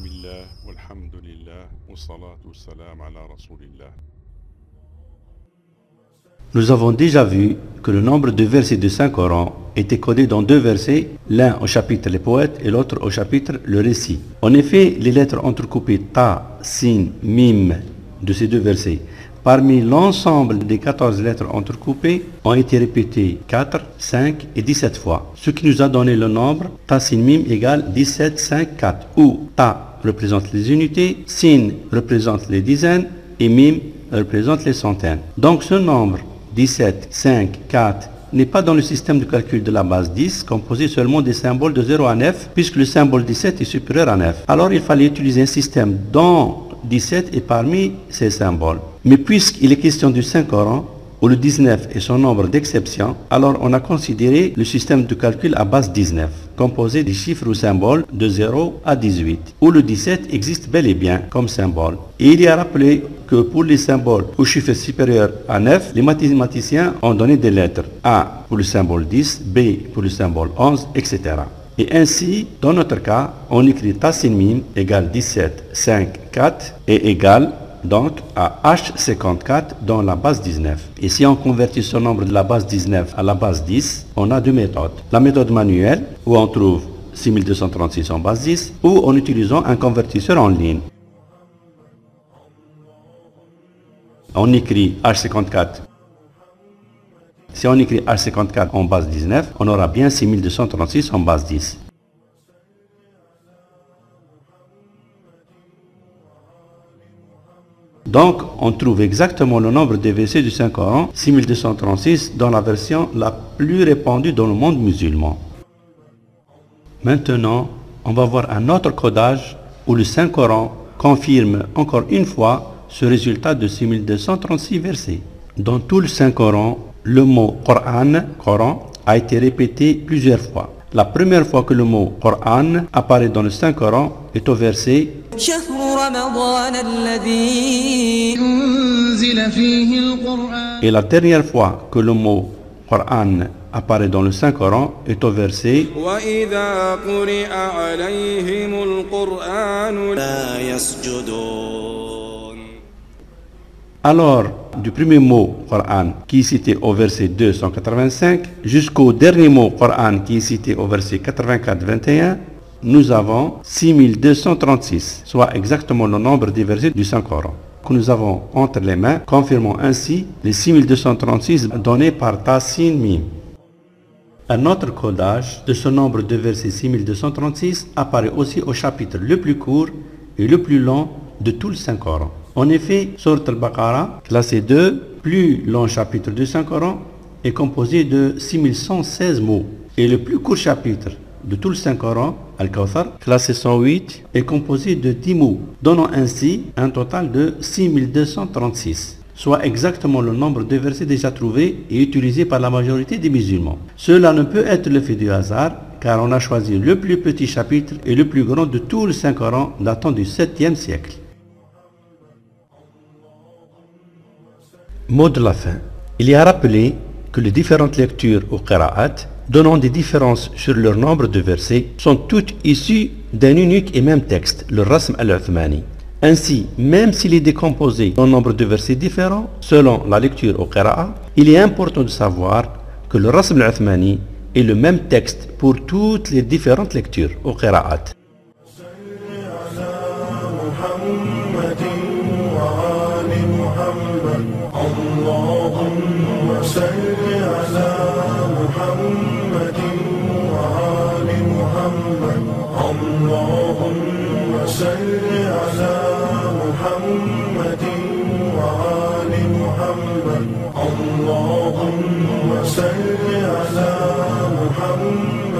Bismillah, walhamdulillah, wassalatu wassalam ala rasulillah. Nous avons déjà vu que le nombre de versets du Saint-Coran était codé dans deux versets, l'un au chapitre les poètes et l'autre au chapitre le récit. En effet, les lettres entrecoupées ta, sin, mim de ces deux versets, parmi l'ensemble des 14 lettres entrecoupées, ont été répétées 4, 5 et 17 fois, ce qui nous a donné le nombre ta, sin, mim égale 17, 5, 4, où ta représente les unités, sin représente les dizaines et mim représente les centaines. Donc ce nombre 17, 5, 4 n'est pas dans le système de calcul de la base 10, composé seulement des symboles de 0 à 9, puisque le symbole 17 est supérieur à 9. Alors il fallait utiliser un système dont 17 est parmi ces symboles. Mais puisqu'il est question du Saint-Coran, où le 19 est son nombre d'exception, alors on a considéré le système de calcul à base 19, composé des chiffres ou symboles de 0 à 18, où le 17 existe bel et bien comme symbole. Et il y a rappelé que pour les symboles aux chiffres supérieurs à 9, les mathématiciens ont donné des lettres A pour le symbole 10, B pour le symbole 11, etc. Et ainsi, dans notre cas, on écrit ta sin mim égale 17, 5, 4 et égale donc à H54 dans la base 19. Et si on convertit ce nombre de la base 19 à la base 10, on a deux méthodes. La méthode manuelle, où on trouve 6236 en base 10, ou en utilisant un convertisseur en ligne. On écrit H54. Si on écrit H54 en base 19, on aura bien 6236 en base 10. Donc, on trouve exactement le nombre de versets du Saint-Coran, 6236, dans la version la plus répandue dans le monde musulman. Maintenant, on va voir un autre codage où le Saint-Coran confirme encore une fois ce résultat de 6236 versets. Dans tout le Saint-Coran, le mot Coran a été répété plusieurs fois. La première fois que le mot Coran apparaît dans le Saint-Coran est au verset et la dernière fois que le mot Coran apparaît dans le Saint-Coran est au verset Alors, du premier mot Coran qui est cité au verset 285 jusqu'au dernier mot Coran qui est cité au verset 84-21, nous avons 6236, soit exactement le nombre des versets du Saint-Coran que nous avons entre les mains, confirmant ainsi les 6236 donnés par ta sin mim. Un autre codage de ce nombre de versets 6236 apparaît aussi au chapitre le plus court et le plus long de tout le Saint-Coran. En effet, Sourate Al-Baqarah, classé 2, plus long chapitre du Saint-Coran, est composé de 6116 mots. Et le plus court chapitre de tout le Saint-Coran, Al-Kawthar, classé 108, est composé de 10 mots, donnant ainsi un total de 6236, soit exactement le nombre de versets déjà trouvés et utilisés par la majorité des musulmans. Cela ne peut être le fait du hasard, car on a choisi le plus petit chapitre et le plus grand de tout le Saint-Coran datant du 7e siècle. Mot de la fin. Il y a rappelé que les différentes lectures ou qira'at, donnant des différences sur leur nombre de versets, sont toutes issues d'un unique et même texte, le Rasm al-Uthmani. Ainsi, même s'il est décomposé en nombre de versets différents, selon la lecture ou qira'a, il est important de savoir que le Rasm al-Uthmani est le même texte pour toutes les différentes lectures ou qira'at. اللهم صل على محمد